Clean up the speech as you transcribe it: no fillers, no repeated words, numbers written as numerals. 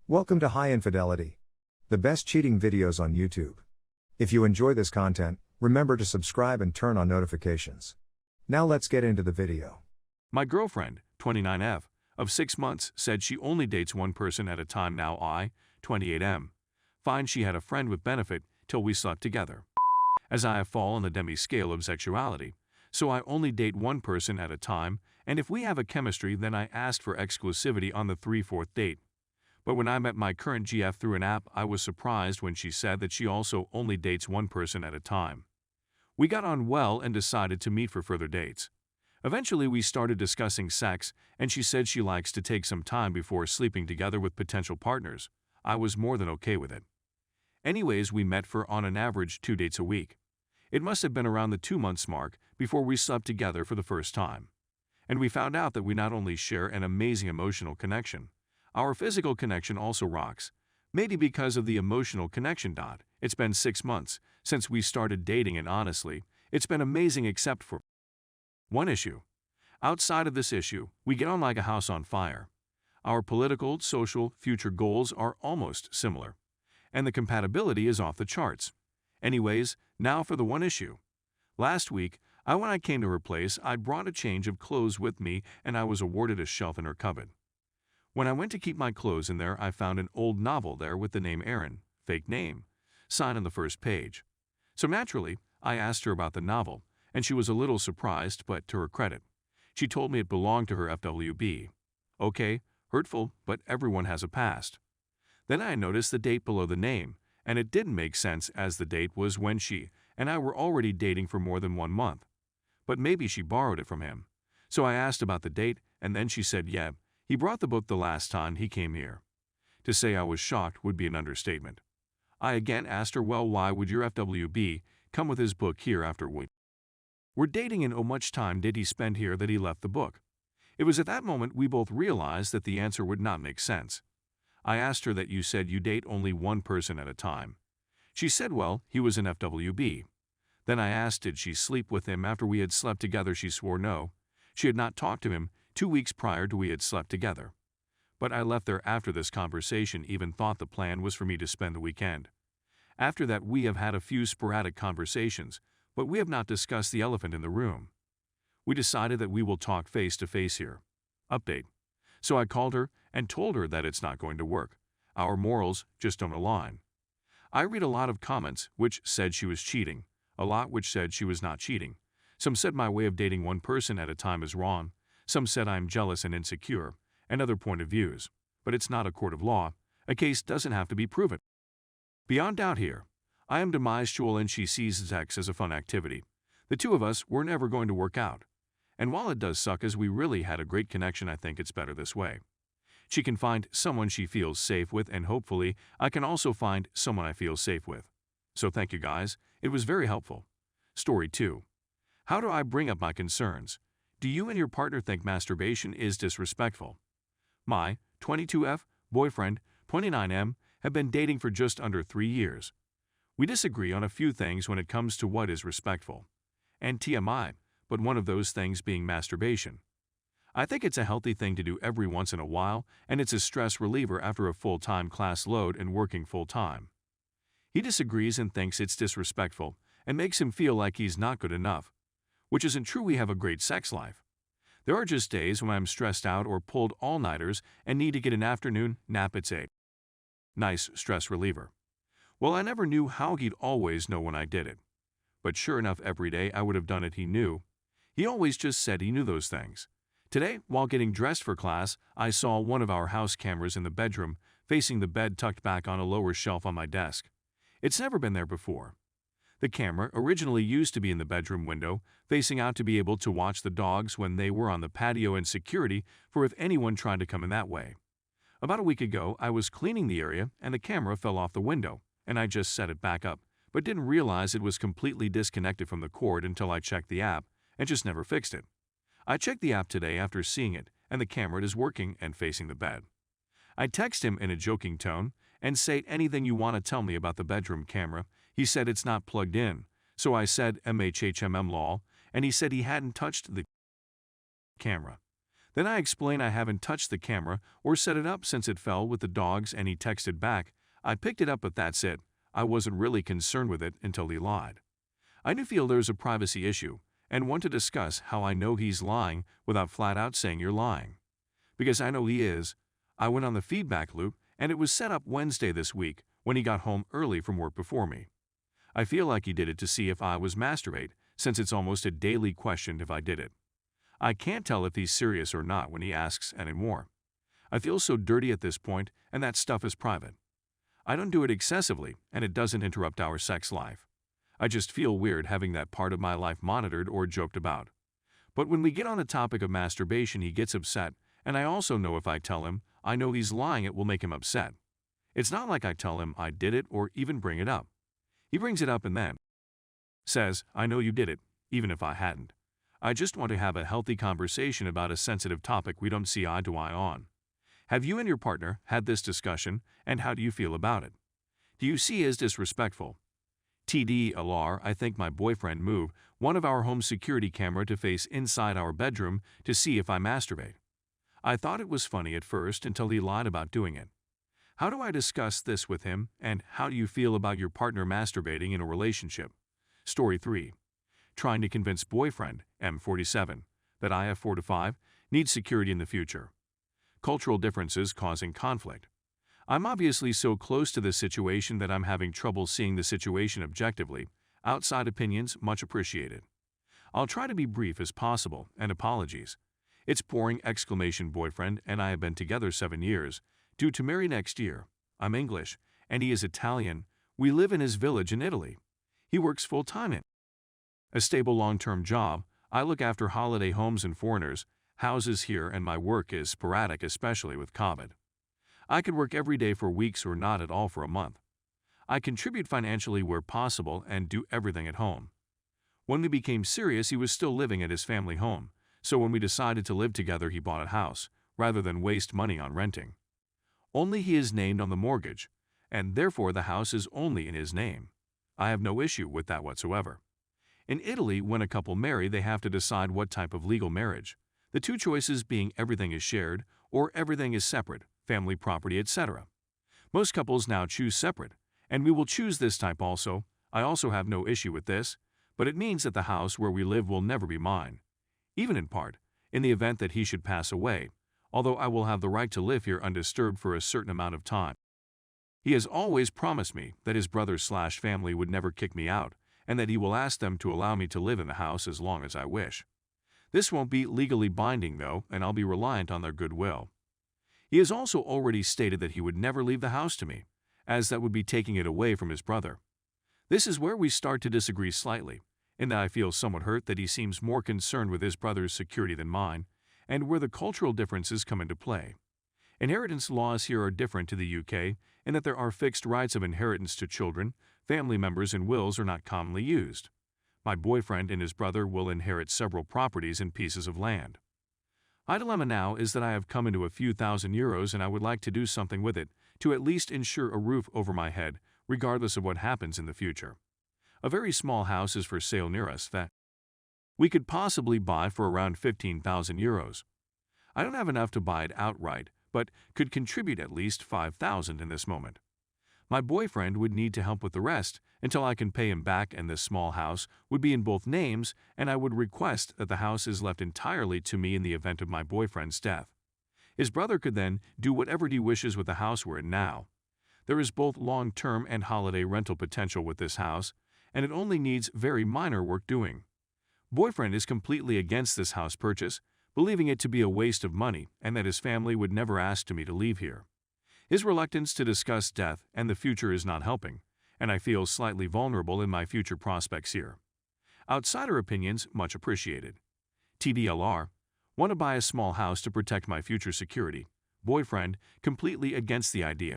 Welcome to High Infidelity, the best cheating videos on YouTube. If you enjoy this content, remember to subscribe and turn on notifications. Now let's get into the video. My girlfriend, 29F, of 6 months, said she only dates one person at a time. Now I, 28M, find she had a friend with benefit till we slept together. As I fall on the demi scale of sexuality, so I only date one person at a time, and if we have a chemistry then I asked for exclusivity on the 3/4 date. But when I met my current GF through an app, I was surprised when she said that she also only dates one person at a time. We got on well and decided to meet for further dates. Eventually we started discussing sex, and she said she likes to take some time before sleeping together with potential partners. I was more than okay with it. Anyways, we met for on an average 2 dates a week. It must have been around the 2 months mark before we slept together for the first time. And we found out that we not only share an amazing emotional connection, our physical connection also rocks. Maybe because of the emotional connection. It's been 6 months since we started dating, and honestly, it's been amazing except for one issue. Outside of this issue, we get on like a house on fire. Our political, social, future goals are almost similar, and the compatibility is off the charts. Anyways, now for the one issue. Last week, when I came to her place, I brought a change of clothes with me, and I was awarded a shelf in her cupboard. When I went to keep my clothes in there, I found an old novel there with the name Aaron, fake name, signed on the first page. So naturally, I asked her about the novel, and she was a little surprised, but to her credit, she told me it belonged to her FWB. Okay, hurtful, but everyone has a past. Then I noticed the date below the name, and it didn't make sense as the date was when she and I were already dating for more than 1 month. But maybe she borrowed it from him. So I asked about the date, and then she said, yeah, he brought the book the last time he came here. To say I was shocked would be an understatement. I again asked her, well, why would your FWB come with his book here after we're dating, and how much time did he spend here that he left the book? It was at that moment we both realized that the answer would not make sense. I asked her that you said you date only one person at a time. She said, well, he was an FWB. Then I asked, did she sleep with him after we had slept together? She swore no. She had not talked to him 2 weeks prior to we had slept together. But I left there after this conversation, even thought the plan was for me to spend the weekend. After that we have had a few sporadic conversations, but we have not discussed the elephant in the room. We decided that we will talk face to face here. Update. So I called her and told her that it's not going to work. Our morals just don't align. I read a lot of comments which said she was cheating, a lot which said she was not cheating. Some said my way of dating one person at a time is wrong. Some said I'm jealous and insecure, and other point of views. But it's not a court of law. A case doesn't have to be proven. Beyond doubt here, I am demisexual and she sees sex as a fun activity. The two of us were never going to work out. And while it does suck as we really had a great connection, I think it's better this way. She can find someone she feels safe with, and hopefully I can also find someone I feel safe with. So thank you guys, it was very helpful. Story 2. How do I bring up my concerns? Do you and your partner think masturbation is disrespectful? My 22F boyfriend, 29M, have been dating for just under 3 years. We disagree on a few things when it comes to what is respectful. And TMI, but one of those things being masturbation. I think it's a healthy thing to do every once in a while, and it's a stress reliever after a full-time class load and working full-time. He disagrees and thinks it's disrespectful and makes him feel like he's not good enough. Which isn't true. We have a great sex life. There are just days when I'm stressed out or pulled all-nighters and need to get an afternoon nap. It's a nice stress reliever. Well, I never knew how he'd always know when I did it. But sure enough, every day I would have done it, he knew. He always just said he knew those things. Today, while getting dressed for class, I saw one of our house cameras in the bedroom, facing the bed tucked back on a lower shelf on my desk. It's never been there before. The camera originally used to be in the bedroom window, facing out to be able to watch the dogs when they were on the patio and security for if anyone tried to come in that way. About a week ago, I was cleaning the area and the camera fell off the window, and I just set it back up, but didn't realize it was completely disconnected from the cord until I checked the app and just never fixed it. I checked the app today after seeing it, and the camera is working and facing the bed. I text him in a joking tone and say, anything you want to tell me about the bedroom camera. He said it's not plugged in, so I said MHHMM lol, and he said he hadn't touched the camera. Then I explain I haven't touched the camera or set it up since it fell with the dogs, and he texted back, "I picked it up, but that's it. I wasn't really concerned with it," until he lied. I do feel there's a privacy issue and want to discuss how I know he's lying without flat out saying you're lying. Because I know he is. I went on the feedback loop, and it was set up Wednesday this week when he got home early from work before me. I feel like he did it to see if I was masturbate, since it's almost a daily question if I did it. I can't tell if he's serious or not when he asks anymore. I feel so dirty at this point, and that stuff is private. I don't do it excessively, and it doesn't interrupt our sex life. I just feel weird having that part of my life monitored or joked about. But when we get on the topic of masturbation, he gets upset, and I also know if I tell him I know he's lying, it will make him upset. It's not like I tell him I did it or even bring it up. He brings it up and then says, "I know you did it, even if I hadn't." I just want to have a healthy conversation about a sensitive topic we don't see eye to eye on. Have you and your partner had this discussion, and how do you feel about it? Do you see as disrespectful? TDLR, I think my boyfriend moved one of our home security camera to face inside our bedroom to see if I masturbate. I thought it was funny at first until he lied about doing it. How do I discuss this with him, and how do you feel about your partner masturbating in a relationship? Story 3. Trying to convince boyfriend, M47, that I have 4 to 5, needs security in the future. Cultural differences causing conflict. I'm obviously so close to this situation that I'm having trouble seeing the situation objectively. Outside opinions much appreciated. I'll try to be brief as possible, and apologies. It's boring! Boyfriend and I have been together 7 years, due to marry next year. I'm English, and he is Italian. We live in his village in Italy. He works full-time in a stable long-term job. I look after holiday homes and foreigners' houses here, and my work is sporadic, especially with COVID. I could work every day for weeks or not at all for a month. I contribute financially where possible and do everything at home. When we became serious, he was still living at his family home, so when we decided to live together, he bought a house, rather than waste money on renting. Only he is named on the mortgage, and therefore the house is only in his name. I have no issue with that whatsoever. In Italy, when a couple marry, they have to decide what type of legal marriage. The two choices being everything is shared or everything is separate, family property, etc. Most couples now choose separate, and we will choose this type also. I also have no issue with this, but it means that the house where we live will never be mine, even in part, in the event that he should pass away, although I will have the right to live here undisturbed for a certain amount of time. He has always promised me that his brother/family would never kick me out, and that he will ask them to allow me to live in the house as long as I wish. This won't be legally binding though, and I'll be reliant on their goodwill. He has also already stated that he would never leave the house to me, as that would be taking it away from his brother. This is where we start to disagree slightly, in that I feel somewhat hurt that he seems more concerned with his brother's security than mine, and where the cultural differences come into play. Inheritance laws here are different to the UK in that there are fixed rights of inheritance to children, family members, and wills are not commonly used. My boyfriend and his brother will inherit several properties and pieces of land. My dilemma now is that I have come into a few €1,000 and I would like to do something with it to at least ensure a roof over my head, regardless of what happens in the future. A very small house is for sale near us that we could possibly buy for around €15,000. I don't have enough to buy it outright, but could contribute at least $5,000 in this moment. My boyfriend would need to help with the rest until I can pay him back, and this small house would be in both names, and I would request that the house is left entirely to me in the event of my boyfriend's death. His brother could then do whatever he wishes with the house we're in now. There is both long-term and holiday rental potential with this house, and it only needs very minor work doing. Boyfriend is completely against this house purchase, believing it to be a waste of money and that his family would never ask me to leave here. His reluctance to discuss death and the future is not helping, and I feel slightly vulnerable in my future prospects here. Outsider opinions much appreciated. TDLR, want to buy a small house to protect my future security. Boyfriend completely against the idea.